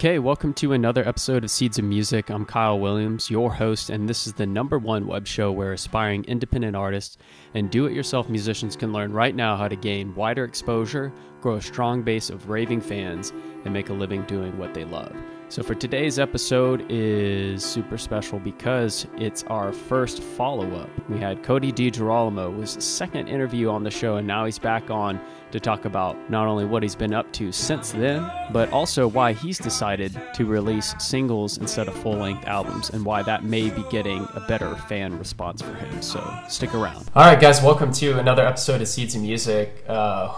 Okay, welcome to another episode of Seeds of Music. I'm Kyle Williams, your host, and this is the #1 web show where aspiring independent artists and do-it-yourself musicians can learn right now how to gain wider exposure, grow a strong base of raving fans, and make a living doing what they love. So for today's episode is super special because it's our first follow-up. We had Cody DiGerolamo, was the second interview on the show, and now he's back on to talk about not only what he's been up to since then, but also why he's decided to release singles instead of full-length albums and why that may be getting a better fan response for him. So stick around. All right, guys, welcome to another episode of Seeds of Music.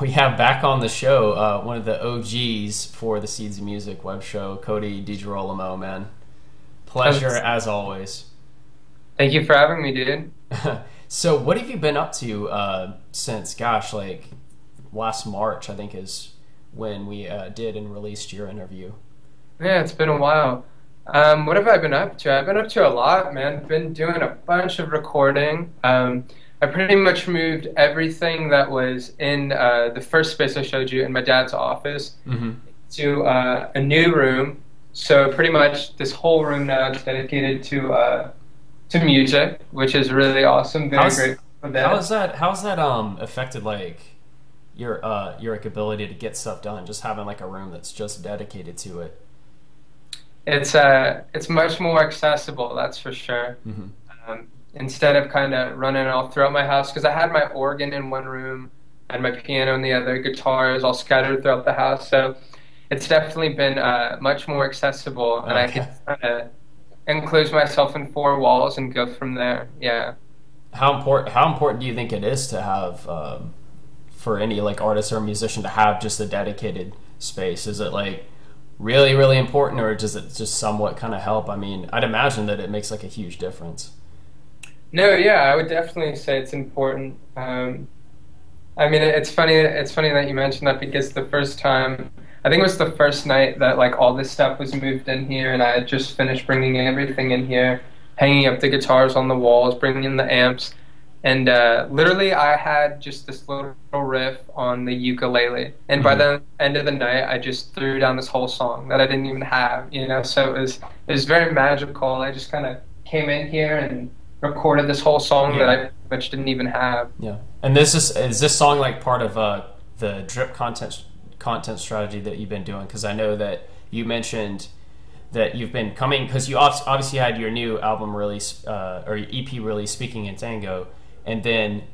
We have back on the show one of the OGs for the Seeds of Music web show, Cody DiGerolamo, man. Pleasure as always. Thank you for having me, dude. So what have you been up to since, last March, I think, is when we did and released your interview? Yeah, it's been a while. What have I been up to? I've been up to a lot, man. Been doing a bunch of recording. I pretty much moved everything that was in the first space I showed you in my dad's office to a new room. So pretty much this whole room now is dedicated to music, which is really awesome. Very grateful for that. How's that affected your ability to get stuff done? Just having a room that's just dedicated to it. It's much more accessible, that's for sure. Instead of kind of running all throughout my house, because I had my organ in one room, I had my piano in the other, guitars all scattered throughout the house. So it's definitely been much more accessible, and I can kind of enclose myself in four walls and go from there. Yeah. How important do you think it is to have for any artist or musician to have just a dedicated space? Is it really, really important, or does it just somewhat kind of help? I mean, I'd imagine that it makes a huge difference. No, yeah, I would definitely say it's important. I mean, it's funny that you mentioned that, because the first time, I think it was the first night that all this stuff was moved in here, and I had just finished bringing everything in here, hanging up the guitars on the walls, bringing in the amps, and literally I had just this little riff on the ukulele, and by the end of the night I just threw down this whole song that I didn't even have, so it was very magical. I just kind of came in here and recorded this whole song that I pretty much didn't even have. Yeah. And is this song part of the drip content strategy that you've been doing? Because I know that you mentioned that you've been coming, because you obviously had your new album release or EP release, Speaking in Tango, and then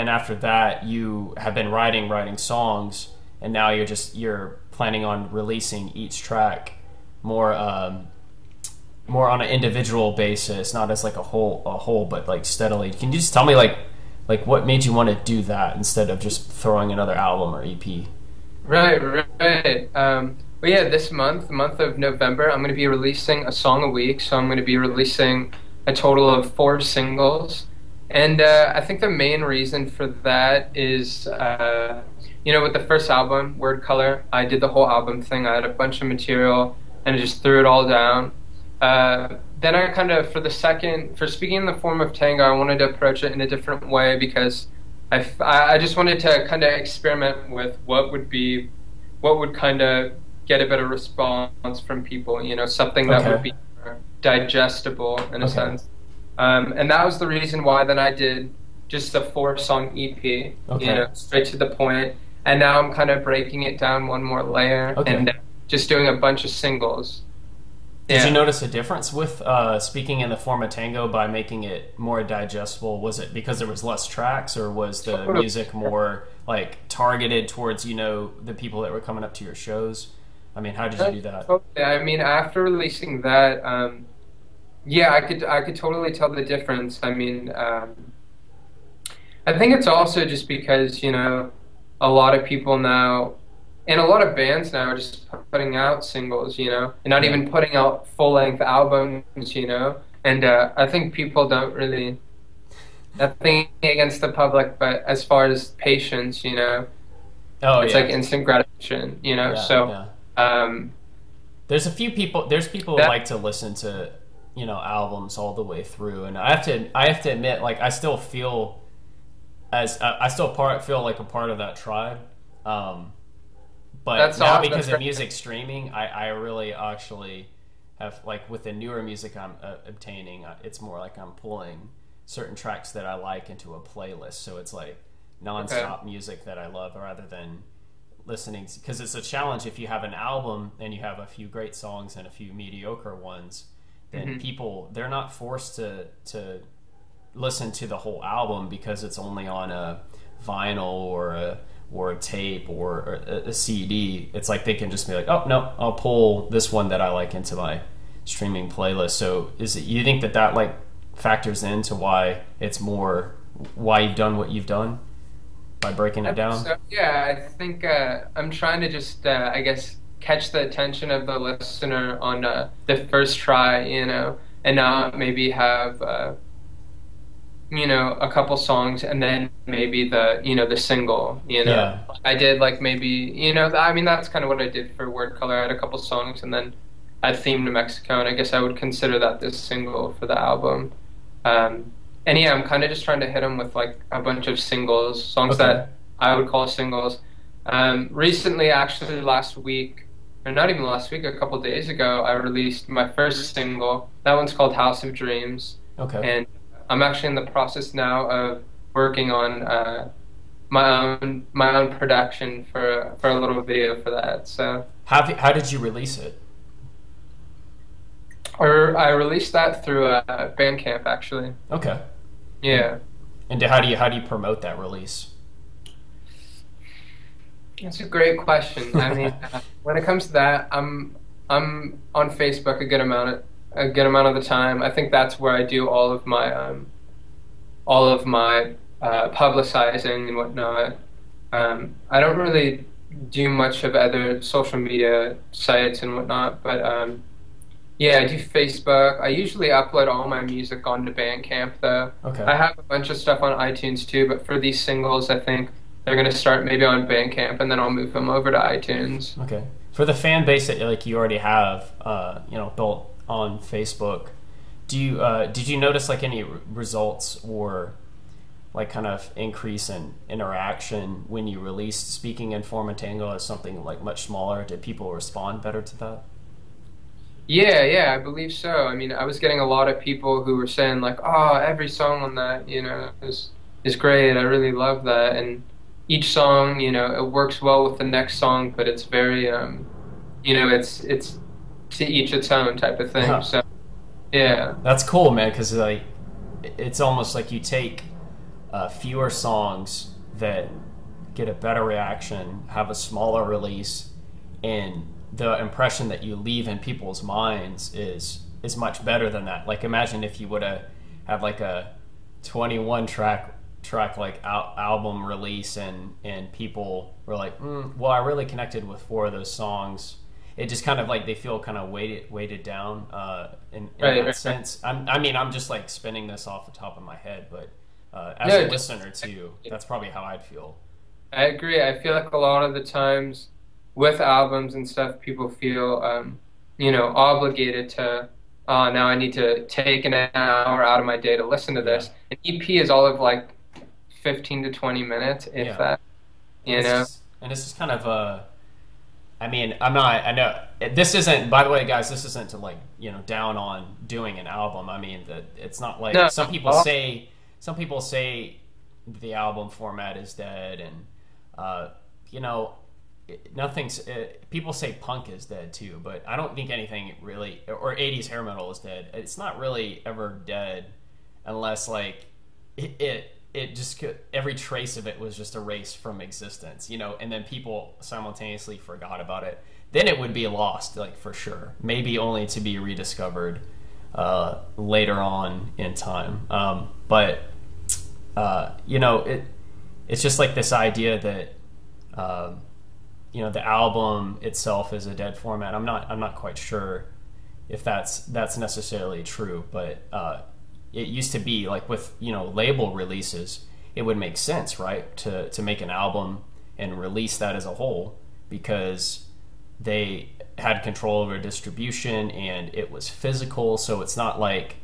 after that you have been writing songs, and now you're planning on releasing each track more on an individual basis, not as a whole, but steadily. Can you just tell me what made you want to do that instead of just throwing another album or EP? Right. Well, yeah, this month, the month of November, I'm going to be releasing a song a week. So I'm going to be releasing a total of 4 singles. And I think the main reason for that is, with the first album, Word Color, I did the whole album thing. I had a bunch of material and I just threw it all down. Then I kind of, for Speaking in the Form of Tango, I wanted to approach it in a different way, because I just wanted to kind of experiment with what would kind of get a better response from people, something that would be more digestible in a sense. And that was the reason why then I did just a 4-song EP, straight to the point. And now I'm kind of breaking it down one more layer and just doing a bunch of singles. Did you notice a difference with Speaking in the Form of Tango by making it more digestible? Was it because there was less tracks, or was the music more targeted towards the people that were coming up to your shows? I mean, how did you do that? I mean, after releasing that, I could totally tell the difference. I mean, I think it's also just because a lot of people now, and a lot of bands now, are just putting out singles, and not even putting out full-length albums, and I think people don't really, nothing against the public, but as far as patience, it's instant gratification, there's people who like to listen to, albums all the way through, and I have to admit, I still feel feel like a part of that tribe. But That's now all. because That's of right. music streaming, I really actually have, like, with the newer music I'm obtaining, it's more like I'm pulling certain tracks that I like into a playlist. So it's like Okay. nonstop music that I love rather than listening, because it's a challenge if you have an album and you have a few great songs and a few mediocre ones, then Hmm. people, they're not forced to listen to the whole album because it's only on a vinyl or a tape or a CD. It's like they can just be like, oh no, I'll pull this one that I like into my streaming playlist. So is it, you think that that like factors into why it's more, why you've done what you've done by breaking I it think down? so. Yeah, I think I'm trying to just, I guess, catch the attention of the listener on the first try, and not maybe have, a couple songs and then maybe the single. Yeah. I did like maybe, I mean, that's kind of what I did for Word Color. I had a couple songs and then I themed to Mexico, and I guess I would consider that this single for the album. And yeah, I'm kind of just trying to hit them with like a bunch of singles, songs Okay. that I would call singles. Recently, actually, last week, or not even last week, a couple days ago, I released my first single. That one's called House of Dreams, Okay. and I'm actually in the process now of working on my own production for a little video for that. So, How did you release it? or I released that through Bandcamp, actually. Okay. And Yeah. how do you promote that release? That's a great question. I mean, when it comes to that, I'm on Facebook a good amount of the time. I think that's where I do all of my publicizing and whatnot. I don't really do much of other social media sites and whatnot, but yeah, I do Facebook. I usually upload all my music onto Bandcamp, though. Okay. I have a bunch of stuff on iTunes too, but for these singles, I think they're going to start maybe on Bandcamp, and then I'll move them over to iTunes. Okay. For the fan base that like you already have, built on Facebook, did you notice like any results or like kind of increase in interaction when you released Speaking in Form and Tango as something like much smaller? Did people respond better to that? Yeah, yeah, I believe so. I mean, I was getting a lot of people who were saying like, "Oh, every song on that, is great. I really love that." And each song, it works well with the next song, but it's very, it's to each its own type of thing. Huh. So, yeah. That's cool, man. Because like, it's almost like you take fewer songs that get a better reaction, have a smaller release, and the impression that you leave in people's minds is much better than that. Like, imagine if you would have had like a 21 track like album release, and people were like, well, I really connected with four of those songs. It just kind of like they feel kind of weighted down in Right, that right, right. sense. I mean, I'm just like spinning this off the top of my head, but as a No, listener too, that's probably how I'd feel. I agree. I feel like a lot of the times with albums and stuff, people feel, obligated to, now I need to take an hour out of my day to listen to Yeah, this. An EP is all of like 15 to 20 minutes, if yeah, that, and you know? this is kind of I mean, I'm not. I know this isn't. By the way, guys, this isn't to like down on doing an album. I mean that it's not like No, some people oh, say. Some people say the album format is dead, and uh, you know, nothing's. People say punk is dead too, but I don't think anything really, or '80s hair metal is dead. It's not really ever dead, unless like it just could, every trace of it was just erased from existence, and then people simultaneously forgot about it. Then it would be lost, like for sure. Maybe only to be rediscovered later on in time. But it's just like this idea that the album itself is a dead format. I'm not quite sure if that's necessarily true, but it used to be like with label releases, it would make sense, right, to make an album and release that as a whole because they had control over distribution and it was physical. So it's not like,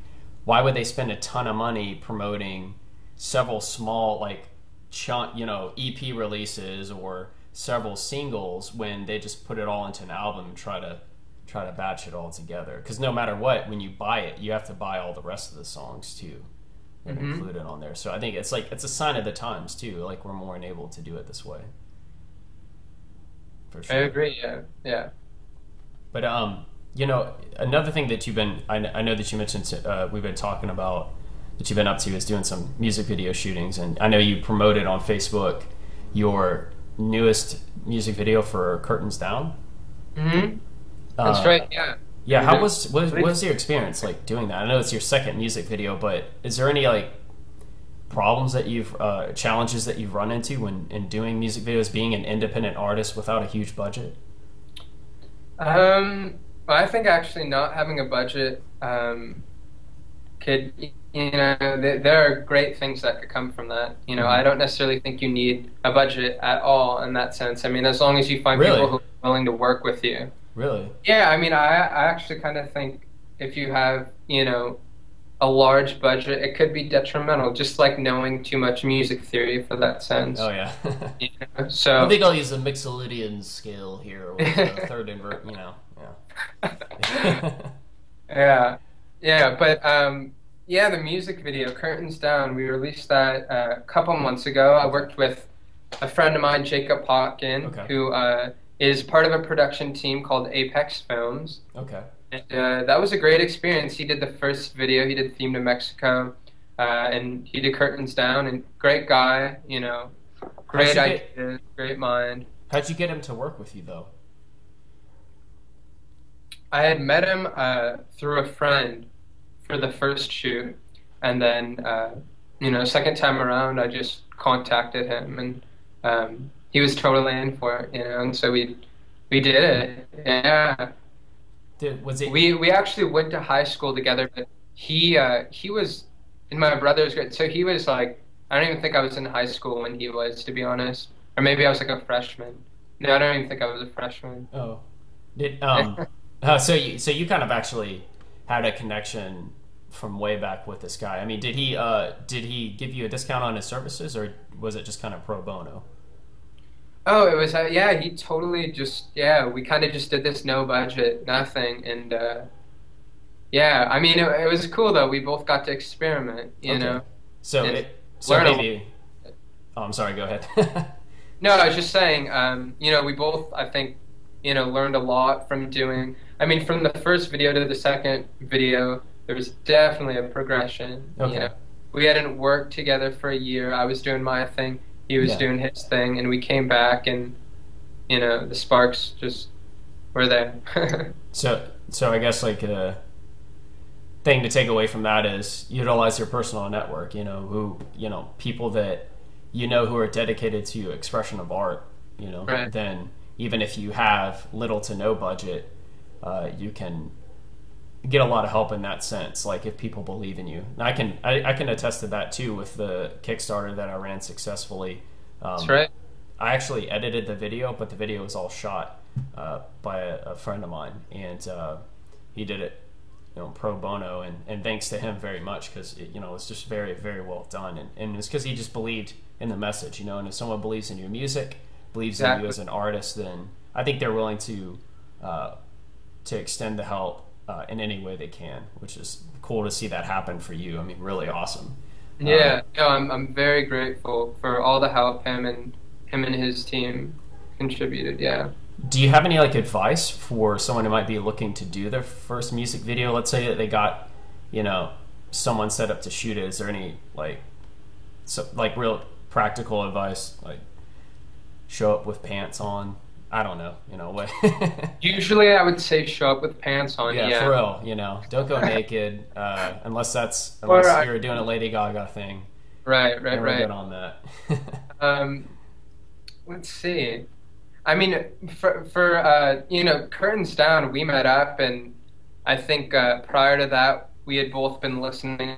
why would they spend a ton of money promoting several small like chunk EP releases or several singles when they just put it all into an album and try to batch it all together. Because no matter what, when you buy it, you have to buy all the rest of the songs too and include it on there. So I think it's a sign of the times too. Like we're more enabled to do it this way. For sure. I agree. Yeah, yeah. But another thing that I know that you mentioned we've been talking about that you've been up to is doing some music video shootings, and I know you promoted on Facebook your newest music video for Curtains Down. Mm-hmm. That's right. Yeah. Yeah. What was your experience like doing that? I know it's your second music video, but is there any like problems that challenges that you've run into when in doing music videos, being an independent artist without a huge budget? Well, I think actually not having a budget could, there are great things that could come from that. I don't necessarily think you need a budget at all in that sense. I mean, as long as you find people who are willing to work with you. Really? Yeah, I mean, I actually kind of think if you have, a large budget, it could be detrimental, just like knowing too much music theory for that sense. Oh, yeah. So I think I'll use the Mixolydian scale here, or the third invert, yeah. Yeah, but the music video, Curtains Down, we released that a couple months ago. I worked with a friend of mine, Jacob Hawkin, who is part of a production team called Apex Films. Okay. And that was a great experience. He did the first video. He did Theme to Mexico, and he did Curtains Down. And great guy, great idea, great mind. How'd you get him to work with you, though? I had met him through a friend for the first shoot, and then second time around, I just contacted him, and he was totally in for it, and so we did it. Yeah. We actually went to high school together, but he was in my brother's grade, so he was like, I don't even think I was in high school when he was, to be honest, or maybe I was like a freshman. No, I don't even think I was a freshman. Oh, so you kind of actually had a connection from way back with this guy. I mean, did he give you a discount on his services, or was it just kind of pro bono? Oh, it was, he totally we kind of just did this no budget, nothing, and, I mean, it was cool, though. We both got to experiment, you know? So maybe... Oh, I'm sorry, go ahead. No, I was just saying, we both, I think, learned a lot from doing... I mean, from the first video to the second video, there was definitely a progression, We hadn't worked together for a year. I was doing my thing. He was doing his thing, and we came back, and the sparks just were there. So I guess like a thing to take away from that is utilize your personal network. People that who are dedicated to expression of art. Right. Then even if you have little to no budget, you can get a lot of help in that sense. Like if people believe in you, and I can attest to that too with the Kickstarter that I ran successfully. That's right. I actually edited the video, but the video was all shot by a friend of mine, and he did it, pro bono, and thanks to him very much, because it's just very, very well done, and it's because he just believed in the message, and if someone believes in your music, believes in you as an artist, then I think they're willing to extend the help in any way they can, which is cool to see that happen for you. I mean, really awesome. Yeah, I'm very grateful for all the help him and his team contributed. Yeah. Do you have any like advice for someone who might be looking to do their first music video? Let's say that they got, someone set up to shoot it. Is there any real practical advice, like show up with pants on? I don't know, what? Usually I would say show up with pants on. Yeah, for real, don't go naked, unless you're doing a Lady Gaga thing. Right. Good on that. Let's see. I mean, for Curtains Down, we met up, and I think prior to that, we had both been listening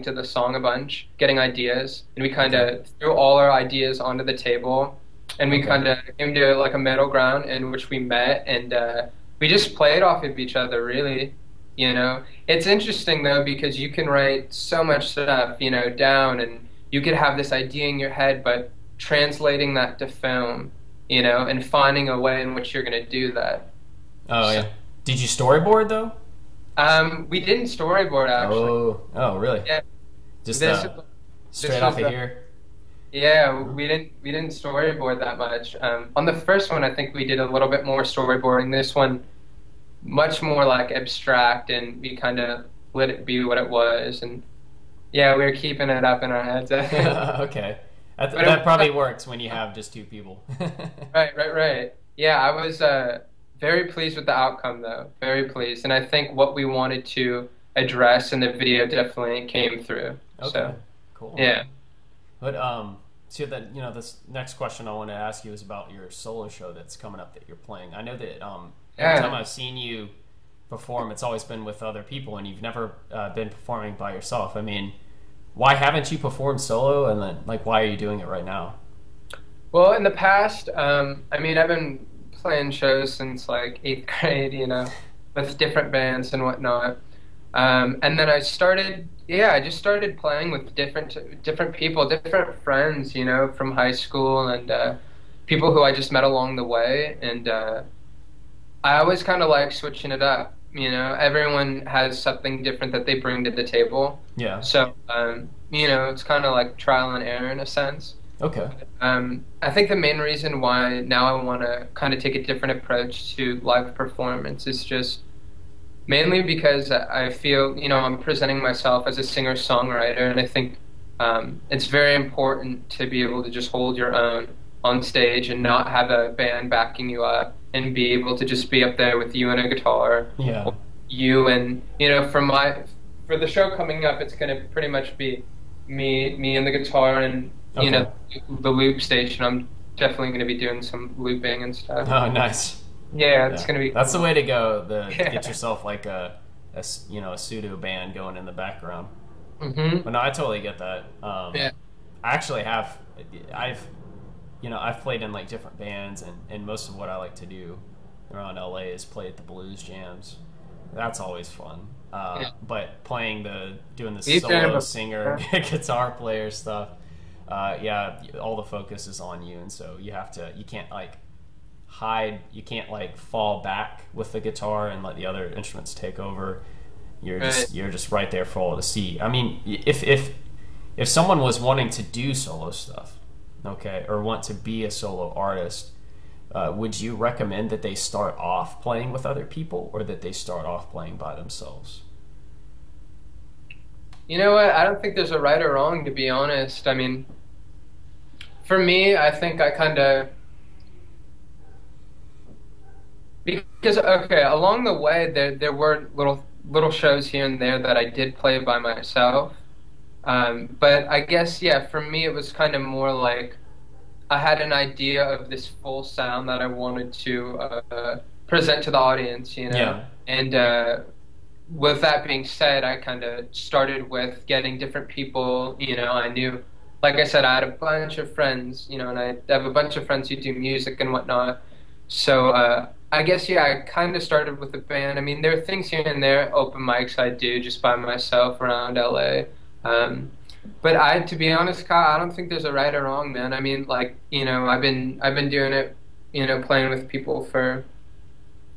to the song a bunch, getting ideas, and we kind of threw all our ideas onto the table. And we kind of came to like a middle ground in which we met, and we just played off of each other, really. It's interesting though, because you can write so much stuff, down, and you could have this idea in your head, but translating that to film, and finding a way in which you're going to do that. Oh So, yeah. Did you storyboard though? we didn't storyboard actually. Oh, really? Yeah, Just this this straight was off of the here. yeah Oh, we didn't storyboard that much. On the first one, I think we did a little bit more storyboarding. This one, much more like abstract, and we kind of let it be what it was. And yeah, we were keeping it up in our heads, I think. okay. But That probably works when you have just two people. right. Yeah, I was very pleased with the outcome, though. Very pleased, and I think what we wanted to address in the video definitely came through. Okay, So cool. yeah, But so that this next question I want to ask you is about your solo show that's coming up that you're playing. I know that every time yeah. I've seen you perform, it's always been with other people, and you've never been performing by yourself. I mean, why haven't you performed solo, and then like why are you doing it right now? Well, in the past, I mean, I've been playing shows since like eighth grade, with different bands and whatnot. And then I just started playing with different people, different friends, from high school and people who I just met along the way. And I always kind of like switching it up. Everyone has something different that they bring to the table. Yeah. So, it's kind of like trial and error in a sense. Okay. I think the main reason why now I want to kind of take a different approach to live performance is just mainly because I feel, I'm presenting myself as a singer-songwriter, and I think it's very important to be able to just hold your own on stage and not have a band backing you up and be able to just be up there with you and a guitar, Yeah. or you and, for the show coming up, it's going to pretty much be me and the guitar and, Okay. the loop station. I'm definitely going to be doing some looping and stuff. Oh, nice. Yeah, it's Yeah, going to be that's the cool. way to go. To Yeah. get yourself like a pseudo band going in the background. Hmm. But no, I totally get that. Yeah. I actually have, I've I've played in like different bands, and most of what I like to do around LA is play at the blues jams. That's always fun. Yeah. But doing the We've done it solo singer before. guitar player stuff, yeah, all the focus is on you, and so you can't like hide, you can't like fall back with the guitar and let the other instruments take over. Right. You're just right there for all to see. I mean, if someone was wanting to do solo stuff, okay, or want to be a solo artist, would you recommend that they start off playing with other people, or that they start off playing by themselves? You know what? I don't think there's a right or wrong, to be honest. I mean, for me, I think I kind of because okay, along the way there were little shows here and there that I did play by myself. But I guess yeah, for me it was kind of more like I had an idea of this full sound that I wanted to present to the audience, Yeah. And with that being said, I kind of started with getting different people. I knew, like I said, I had a bunch of friends, and I have a bunch of friends who do music and whatnot. So I guess yeah, I kind of started with a band. I mean, there are things here and there, open mics I do just by myself around LA. Um, but to be honest, Kyle, I don't think there's a right or wrong, man. I mean, like, I've been doing it, playing with people for,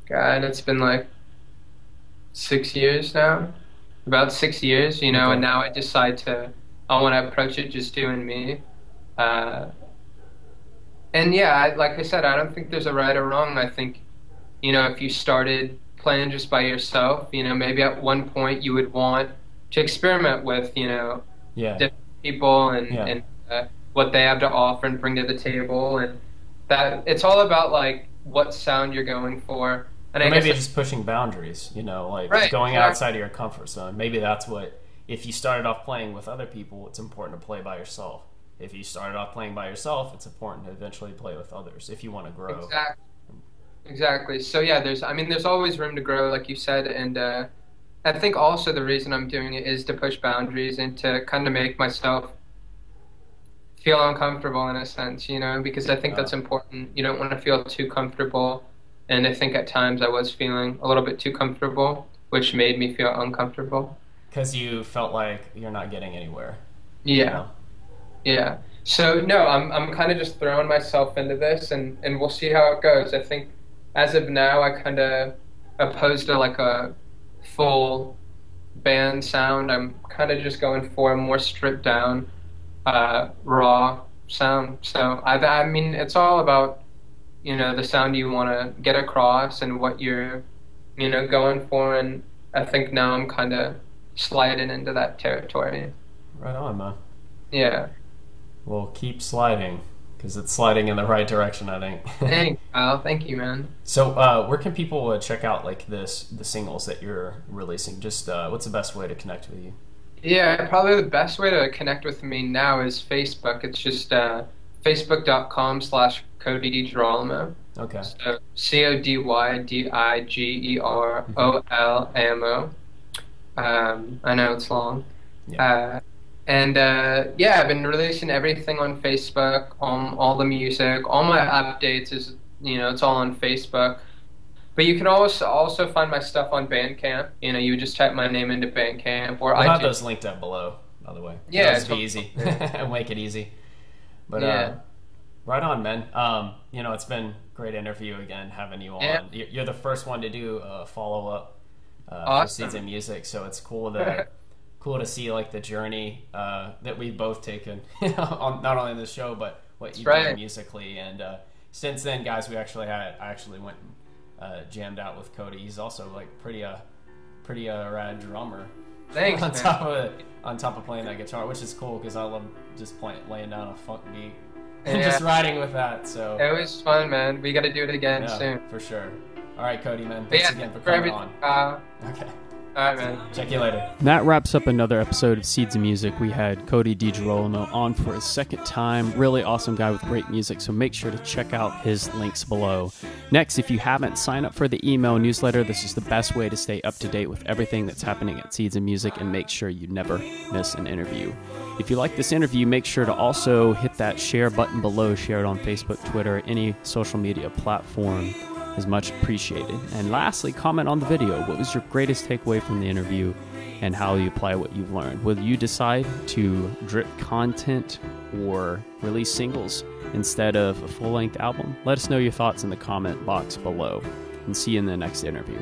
God, it's been like 6 years now, about 6 years, and Okay. now I want to approach it just doing me. Uh, and yeah, like I said, I don't think there's a right or wrong. I think, if you started playing just by yourself, maybe at one point you would want to experiment with, Yeah. different people Yeah. and what they have to offer and bring to the table. And that it's all about like what sound you're going for. And Or I guess maybe just pushing boundaries, like right, going outside exactly. of your comfort zone. Maybe that's what, if you started off playing with other people, it's important to play by yourself. If you started off playing by yourself, it's important to eventually play with others if you want to grow. Exactly. Exactly. So yeah, there's always room to grow, like you said, and I think also the reason I'm doing it is to push boundaries and to kind of make myself feel uncomfortable in a sense, because I think Uh, that's important. You don't want to feel too comfortable, and I think at times I was feeling a little bit too comfortable, which made me feel uncomfortable. because you felt like you're not getting anywhere, you Yeah, know? yeah. So no, I'm kind of just throwing myself into this, and we'll see how it goes. I think as of now, I kind of opposed to like a full band sound. I'm kind of just going for a more stripped down, raw sound. So I mean, it's all about the sound you want to get across and what you're going for. And I think now I'm kind of sliding into that territory. Right on, man. Yeah. Well, keep sliding because it's sliding in the right direction, I think. Thanks, Kyle. Thank you, man. So, where can people check out like the singles that you're releasing? Just what's the best way to connect with you? Yeah, probably the best way to connect with me now is Facebook. It's just facebook.com/Cody DiGerolamo. Okay. So CODYDIGEROLAMO. I know it's long. Yeah. And yeah, I've been releasing everything on Facebook, all the music, all my updates is it's all on Facebook. But you can also find my stuff on Bandcamp. You would just type my name into Bandcamp or We'll have iTunes. those linked up below, by the way. Yeah, That'll be easy. Make it easy. But Yeah. right on, man. It's been a great interview again, having you on. Yeah. You're the first one to do a follow up for Awesome. Seeds of Music, so it's cool to see like the journey that we've both taken, not only in the show but what you've done musically. And since then, guys, I actually went and jammed out with Cody. He's also like pretty rad drummer. Thanks, on man. top of playing that guitar, which is cool because I love just laying down a funk beat and Yeah. just riding with that. So It was fun, man. We got to do it again soon. for sure. All right, Cody, man. But Thanks yeah, again for for coming everything. on. Okay. All right, man. Check you later. That wraps up another episode of Seeds of Music. We had Cody DiGerolamo on for a second time. Really awesome guy with great music, so make sure to check out his links below. Next, if you haven't signed up for the email newsletter, this is the best way to stay up to date with everything that's happening at Seeds of Music and make sure you never miss an interview. If you like this interview, make sure to also hit that share button below. Share it on Facebook, Twitter, any social media platform is much appreciated. And lastly, comment on the video. What was your greatest takeaway from the interview and how you apply what you've learned? Will you decide to drip content or release singles instead of a full-length album? Let us know your thoughts in the comment box below, and see you in the next interview.